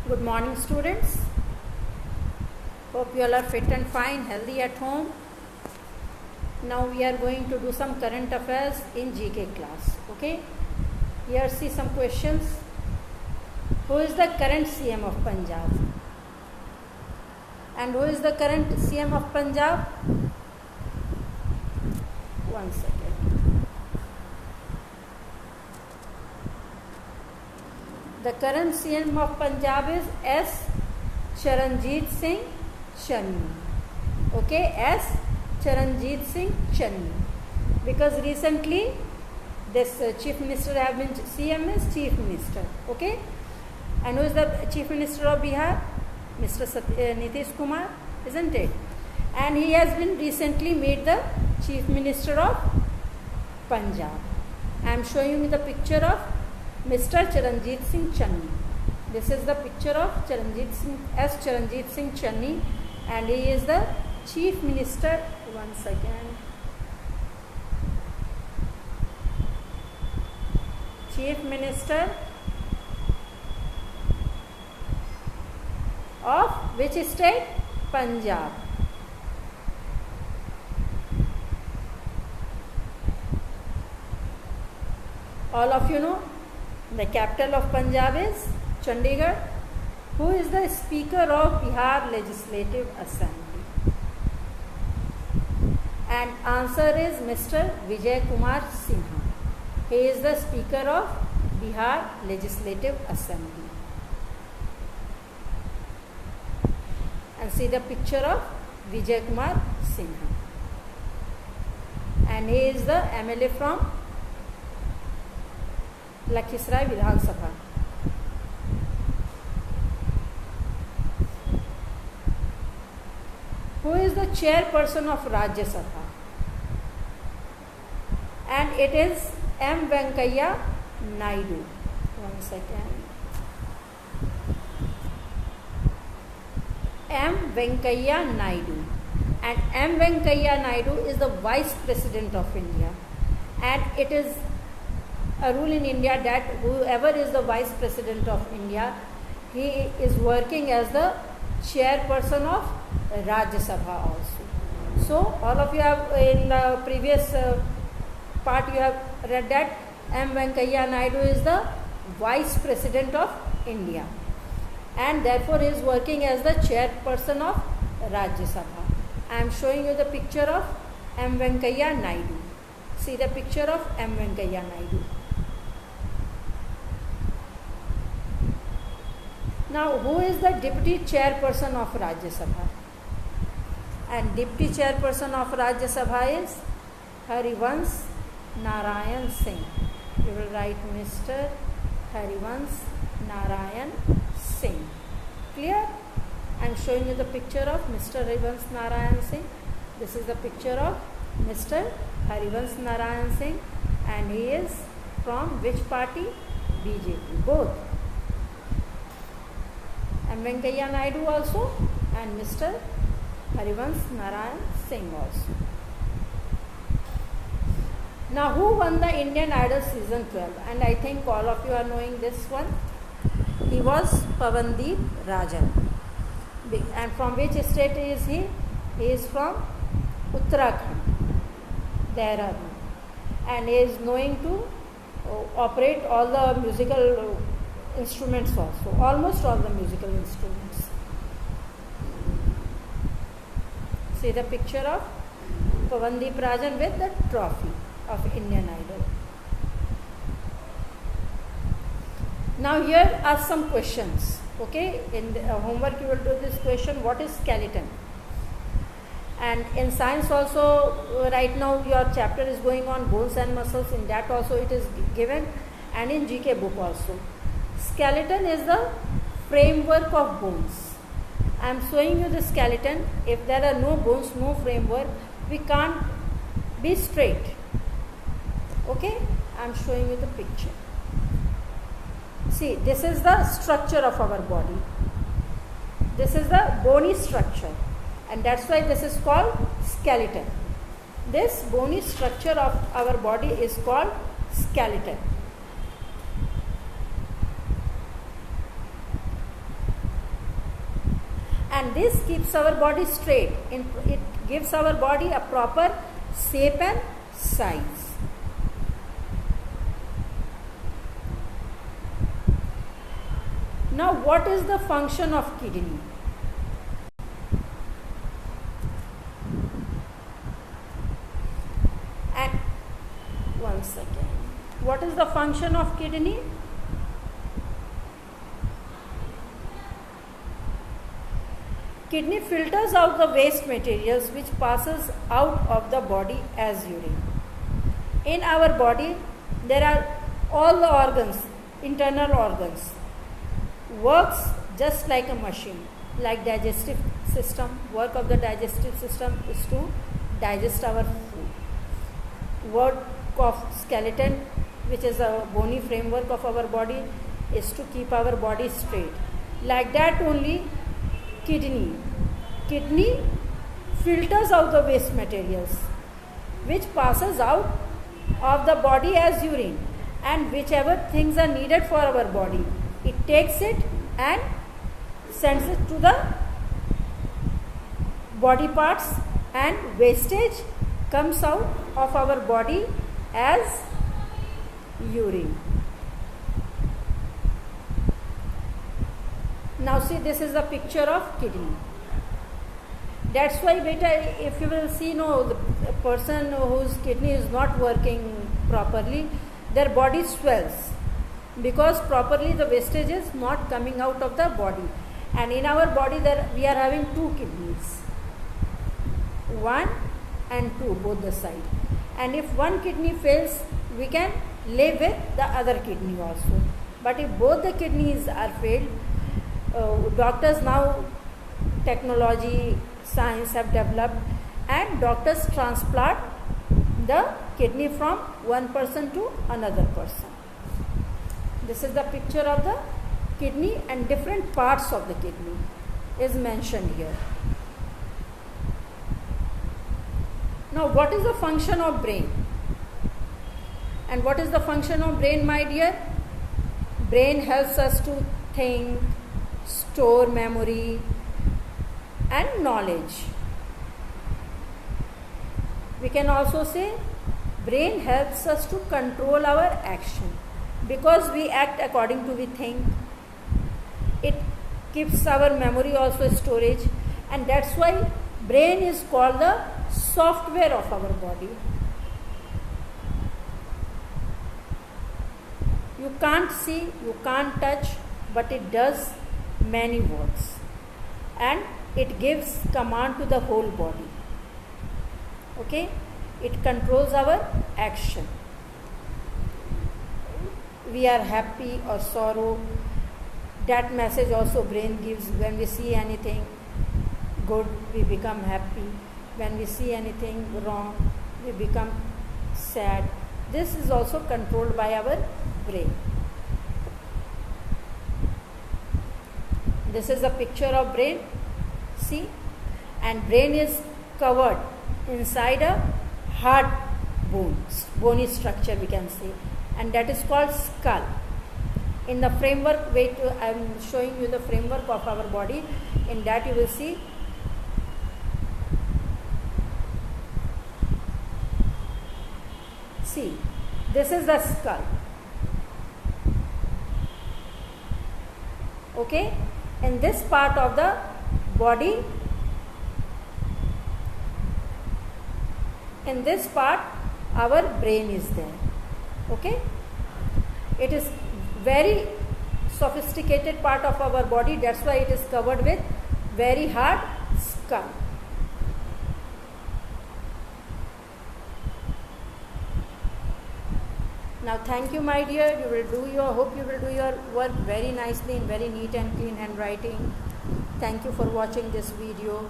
Good morning, students. Hope you all are fit and fine, healthy at home. Now we are going to do some current affairs in GK class. Okay. Here see some questions. Who is the current CM of Punjab? And who is the current CM of Punjab? One second. The current CM of Punjab is S. Charanjit Singh Channi. Okay, S. Charanjit Singh Channi. Because recently this Chief Minister have been, CM is Chief Minister. Okay. And who is the Chief Minister of Bihar? Mr. Nitish Kumar, isn't it? And he has been recently made the Chief Minister of Punjab. I am showing you the picture of Mr. Charanjit Singh Channi. This is the picture of Charanjit Singh Channi, and he is the Chief Minister. One second. Chief Minister of which state? Punjab. All of you know the capital of Punjab is Chandigarh. Who is the Speaker of Bihar Legislative Assembly? And answer is Mr. Vijay Kumar Sinha. He is the Speaker of Bihar Legislative Assembly. And see the picture of Vijay Kumar Sinha. And he is the MLA from Lakhisrai Vidhan Sabha. Who is the chairperson of Rajya Sabha? And it is M. Venkaiah Naidu. One second. M. Venkaiah Naidu. And M. Venkaiah Naidu is the Vice President of India. And it is a rule in India that whoever is the Vice President of India, he is working as the chairperson of Rajya Sabha also. So all of you have in the previous part you have read that M. Venkaiah Naidu is the Vice President of India, and therefore he is working as the chairperson of Rajya Sabha. I am showing you the picture of M. Venkaiah Naidu. See the picture of M. Venkaiah Naidu. Now, who is the Deputy Chairperson of Rajya Sabha? And Deputy Chairperson of Rajya Sabha is Harivansh Narayan Singh. You will write Mr. Harivansh Narayan Singh. Clear? I am showing you the picture of Mr. Harivansh Narayan Singh. This is the picture of Mr. Harivansh Narayan Singh, and he is from which party? BJP. Both. M. Venkaiah Naidu also and Mr. Harivansh Narayan Singh also. Now, who won the Indian Idol season 12? And I think all of you are knowing this one. He was Pawandeep Rajan. And from which state is he? He is from Uttarakhand, Dehradun. And he is knowing to operate all the musical instruments also, almost all the musical instruments. See the picture of Pawandeep Rajan with the trophy of Indian Idol. Now here are some questions. Okay, in the homework you will do this question: what is skeleton? And in science also, right now your chapter is going on bones and muscles. In that also it is given, and in GK book also. Skeleton is the framework of bones. I am showing you the skeleton. If there are no bones, no framework, we can't be straight. Okay, I am showing you the picture. See, this is the structure of our body. This is the bony structure, and that's why this is called skeleton. This bony structure of our body is called skeleton. and this keeps our body straight. It gives our body a proper shape and size. Now, what is the function of kidney? And one second. What is the function of kidney? Kidney filters out the waste materials which passes out of the body as urine. In our body, there are all the organs, internal organs, works just like a machine. Like digestive system, work of the digestive system is to digest our food. Work of skeleton, which is a bony framework of our body, is to keep our body straight. Like that only kidney filters out the waste materials which passes out of the body as urine, and whichever things are needed for our body, it takes it and sends it to the body parts, and wastage comes out of our body as urine. Now see, this is a picture of kidney. That's why beta, if you will see, the person whose kidney is not working properly, their body swells, because properly the wastage is not coming out of the body. And in our body there we are having two kidneys, 1 and 2, both the side. And if one kidney fails, we can live with the other kidney also. But if both the kidneys are failed, doctors now, technology, science have developed, and doctors transplant the kidney from one person to another person. This is the picture of the kidney, and different parts of the kidney is mentioned here. Now, what is the function of brain? And what is the function of brain, my dear? Brain helps us to think, store memory and knowledge. We can also say brain helps us to control our action, because we act according to we think. It keeps our memory also storage, and that's why brain is called the software of our body. You can't see, you can't touch, but it does many works, and it gives command to the whole body. Okay, it controls our action. We are happy or sorrow, that message also brain gives. When we see anything good, we become happy. When we see anything wrong, we become sad. This is also controlled by our brain. This is a picture of brain. See, and brain is covered inside a hard bone, bony structure we can say, and that is called skull. In the framework, I am showing you the framework of our body. In that you will see this is the skull. Okay, in this part of the body, in this part our brain is there. Okay, it is very sophisticated part of our body, that's why it is covered with very hard skull. Now thank you, my dear. Hope you will do your work very nicely in very neat and clean handwriting. Thank you for watching this video.